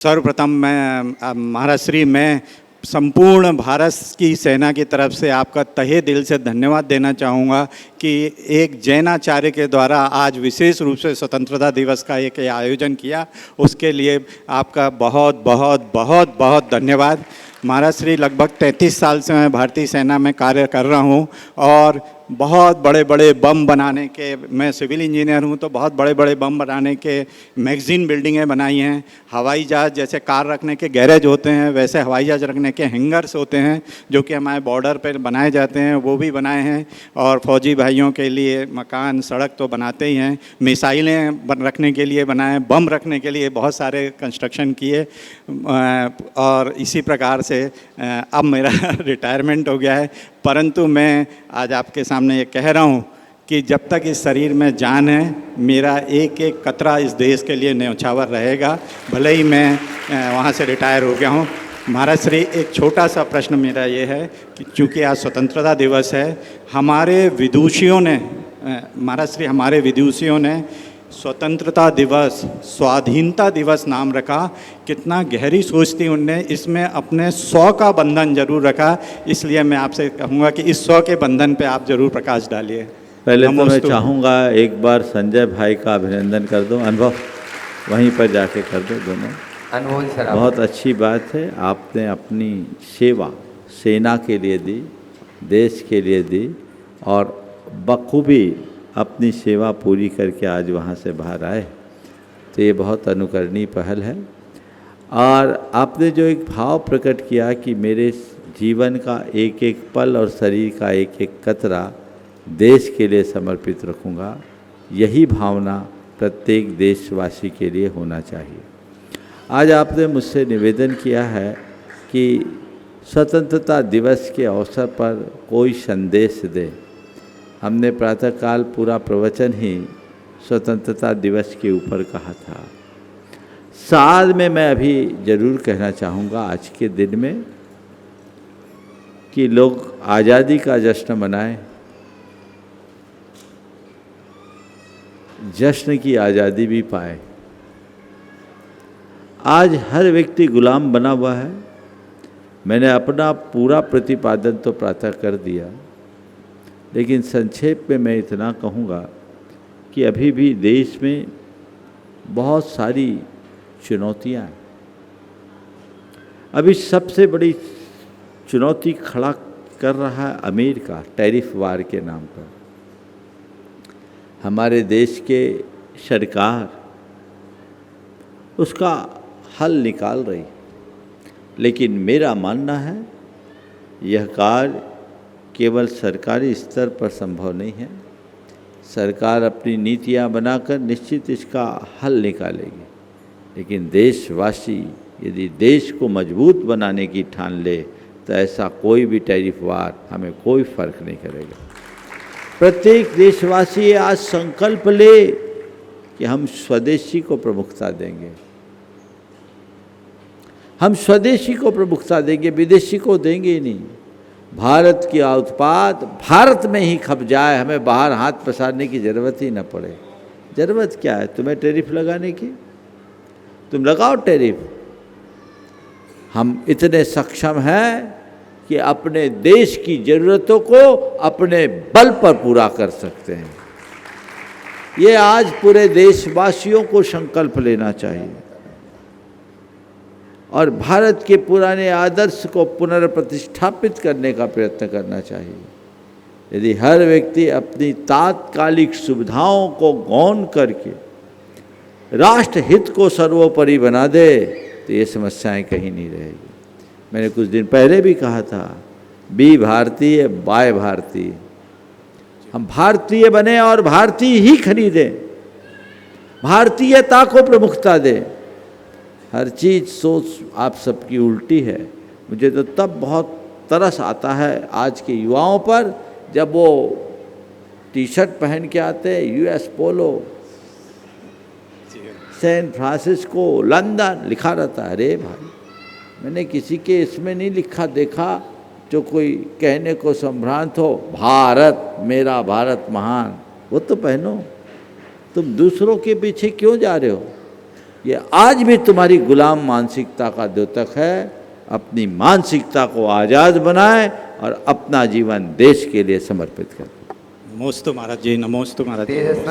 सर्वप्रथम महाराज श्री मैं संपूर्ण भारत की सेना की तरफ से आपका तहे दिल से धन्यवाद देना चाहूँगा कि एक जैनाचार्य के द्वारा आज विशेष रूप से स्वतंत्रता दिवस का एक आयोजन किया, उसके लिए आपका बहुत बहुत बहुत बहुत धन्यवाद। महाराज श्री लगभग 33 साल से मैं भारतीय सेना में कार्य कर रहा हूँ और बहुत बड़े बड़े बम बनाने के, मैं सिविल इंजीनियर हूँ तो बहुत बड़े बड़े बम बनाने के मैगज़ीन बिल्डिंगें बनाई हैं। हवाई जहाज़ जैसे कार रखने के गैरेज होते हैं वैसे हवाई जहाज़ रखने के हैंगर्स होते हैं जो कि हमारे बॉर्डर पर बनाए जाते हैं, वो भी बनाए हैं। और फौजी भाइयों के लिए मकान सड़क तो बनाते ही हैं, मिसाइलें रखने के लिए बनाए, बम रखने के लिए बहुत सारे कंस्ट्रक्शन किए। और इसी प्रकार से अब मेरा रिटायरमेंट हो गया है, परंतु मैं आज आपके सामने ये कह रहा हूँ कि जब तक इस शरीर में जान है मेरा एक एक कतरा इस देश के लिए न्यौछावर रहेगा, भले ही मैं वहाँ से रिटायर हो गया हूँ। महाराज श्री एक छोटा सा प्रश्न मेरा ये है कि चूँकि आज स्वतंत्रता दिवस है, हमारे विदुषियों ने महाराज श्री हमारे विदुषियों ने स्वतंत्रता दिवस स्वाधीनता दिवस नाम रखा। कितना गहरी सोच थी उनने, इसमें अपने 100 का बंधन जरूर रखा। इसलिए मैं आपसे कहूँगा कि इस 100 के बंधन पे आप जरूर प्रकाश डालिए। पहले तो मैं चाहूँगा एक बार संजय भाई का अभिनंदन कर दो, अनुभव वहीं पर जाके कर दो दोनों। अनमोल सर, बहुत अच्छी बात है, आपने अपनी सेवा सेना के लिए दी, देश के लिए दी और बखूबी अपनी सेवा पूरी करके आज वहाँ से बाहर आए, तो ये बहुत अनुकरणीय पहल है। और आपने जो एक भाव प्रकट किया कि मेरे जीवन का एक एक पल और शरीर का एक एक कतरा देश के लिए समर्पित रखूँगा, यही भावना प्रत्येक देशवासी के लिए होना चाहिए। आज आपने मुझसे निवेदन किया है कि स्वतंत्रता दिवस के अवसर पर कोई संदेश दे। हमने प्रातःकाल पूरा प्रवचन ही स्वतंत्रता दिवस के ऊपर कहा था। साथ में मैं अभी ज़रूर कहना चाहूँगा आज के दिन में कि लोग आज़ादी का जश्न मनाएं, जश्न की आज़ादी भी पाए। आज हर व्यक्ति गुलाम बना हुआ है। मैंने अपना पूरा प्रतिपादन तो प्रातः कर दिया, लेकिन संक्षेप में मैं इतना कहूँगा कि अभी भी देश में बहुत सारी चुनौतियाँ हैं। अभी सबसे बड़ी चुनौती खड़ा कर रहा है अमेरिका टैरिफ वार के नाम पर। हमारे देश के सरकार उसका हल निकाल रही, लेकिन मेरा मानना है यह कार्य केवल सरकारी स्तर पर संभव नहीं है। सरकार अपनी नीतियां बनाकर निश्चित इसका हल निकालेगी, लेकिन देशवासी यदि देश को मजबूत बनाने की ठान ले तो ऐसा कोई भी टैरिफ वार हमें कोई फर्क नहीं करेगा। प्रत्येक देशवासी आज संकल्प ले कि हम स्वदेशी को प्रमुखता देंगे, हम स्वदेशी को प्रमुखता देंगे, विदेशी को देंगे ही नहीं। भारत की उत्पाद भारत में ही खप जाए, हमें बाहर हाथ पसारने की ज़रूरत ही न पड़े। ज़रूरत क्या है तुम्हें टैरिफ लगाने की? तुम लगाओ टैरिफ। हम इतने सक्षम हैं कि अपने देश की ज़रूरतों को अपने बल पर पूरा कर सकते हैं। ये आज पूरे देशवासियों को संकल्प लेना चाहिए और भारत के पुराने आदर्श को पुनर्प्रतिष्ठापित करने का प्रयत्न करना चाहिए। यदि हर व्यक्ति अपनी तात्कालिक सुविधाओं को गौण करके राष्ट्र हित को सर्वोपरि बना दे तो ये समस्याएं कहीं नहीं रहेगी। मैंने कुछ दिन पहले भी कहा था, बी भारतीय बाय भारतीय। हम भारतीय बने और भारतीय ही खरीदें, भारतीयता को प्रमुखता दें। हर चीज़ सोच आप सबकी उल्टी है। मुझे तो तब बहुत तरस आता है आज के युवाओं पर जब वो टी शर्ट पहन के आते हैं US Polo, San Francisco, London लिखा रहता है। अरे भाई, मैंने किसी के इसमें नहीं लिखा देखा जो कोई कहने को संभ्रांत हो, भारत मेरा भारत महान। वो तो पहनो। तुम दूसरों के पीछे क्यों जा रहे हो? ये आज भी तुम्हारी गुलाम मानसिकता का द्योतक है। अपनी मानसिकता को आज़ाद बनाए और अपना जीवन देश के लिए समर्पित कर। नमोस्तु महाराज जी, नमोस्तु महाराज जी।